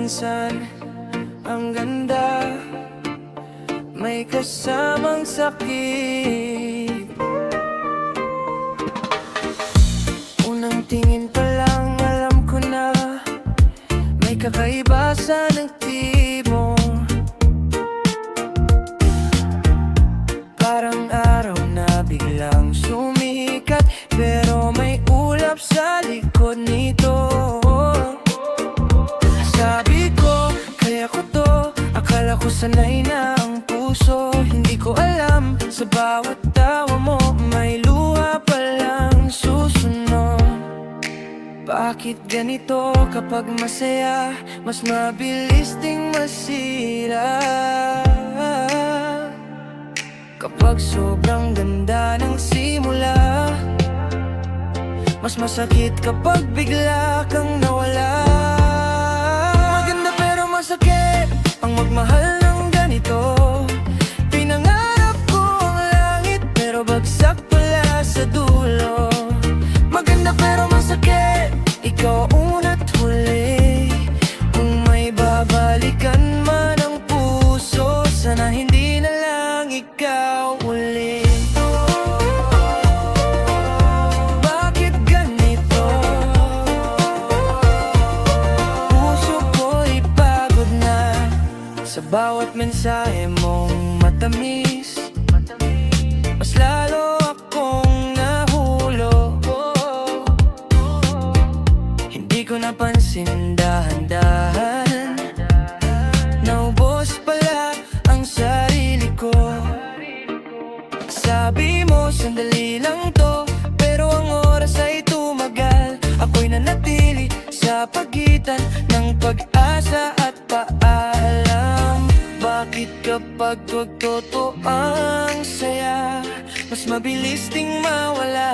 minsan ang ganda may kasamang sakit. Unang tingin pa lang alam ko na may kakaiba sa nagtib mo. Parang araw na biglang sumikat, pero may ulap sa likod nito. Sabi ko, kaya ko to, akala ko sanay na ang puso. Hindi ko alam, sa bawat tawa mo may luha palang susunod. Bakit ganito kapag masaya, mas mabilis ding masira? Kapag sobrang ganda ng simula, mas masakit kapag bigla kang nawala. Maganda pero masakit ang magmahal ng ganito. Pinangarap ko ang langit, pero bagsak pala sa dulo. Maganda pero masakit, ikaw una't huli. Kung may babalikan man ang puso, sana hindi na lang ikaw uli. Bakit ganito? Puso ko'y pagod na sa bawat mensahe mong matamis. Mas lalo akong nahulog. Hindi ko napansin dahan-dahan, naubos pala ang sarili ko. Sabi mo sandali lang to, pero ang oras ay tumagal. Ako'y nanatili sa pagitan ng pag-asa at paalam. Bakit kapag totoo ang saya, mas mabilis ding mawala?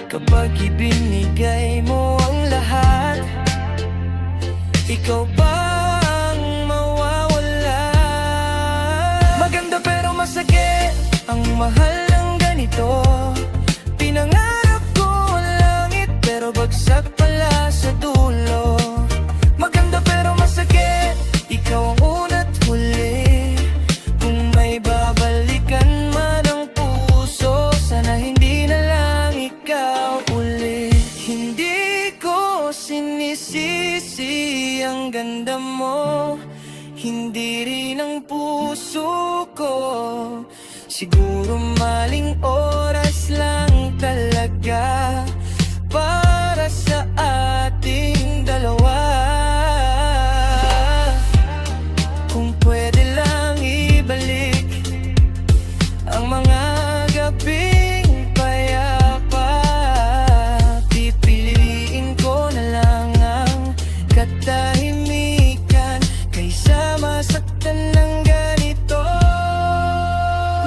Kapag ibinigay mo ang lahat, ikaw bang mawawala? Maganda pero masakit ang mahal ng ganito. Pinangarap ko ang langit, pero bagsak pala sa dulo. Maganda pero masakit, ikaw ang una't huli. Kung may babalikan man ang puso, sana hindi na lang ikaw uli. Hindi ko sinisisi ang ganda mo, hindi rin ang puso ko. Siguro maling oras lang talaga para sa ating dalawa. Kung pwede lang ibalik ang mga gabing payapa, pipiliin ko na lang ang katahimikan kaysa masaktan ng ganito.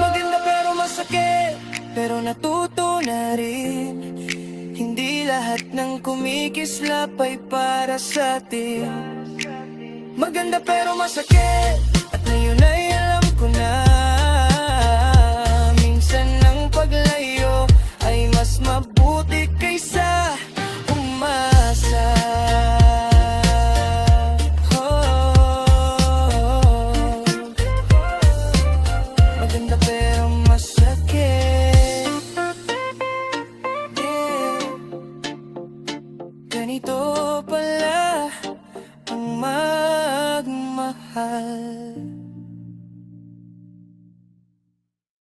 Maganda pero masakit, pero natuto na rin. Hindi lahat ng kumikislap ay para sa atin. Maganda pero masakit, at ngayon ay alam ko na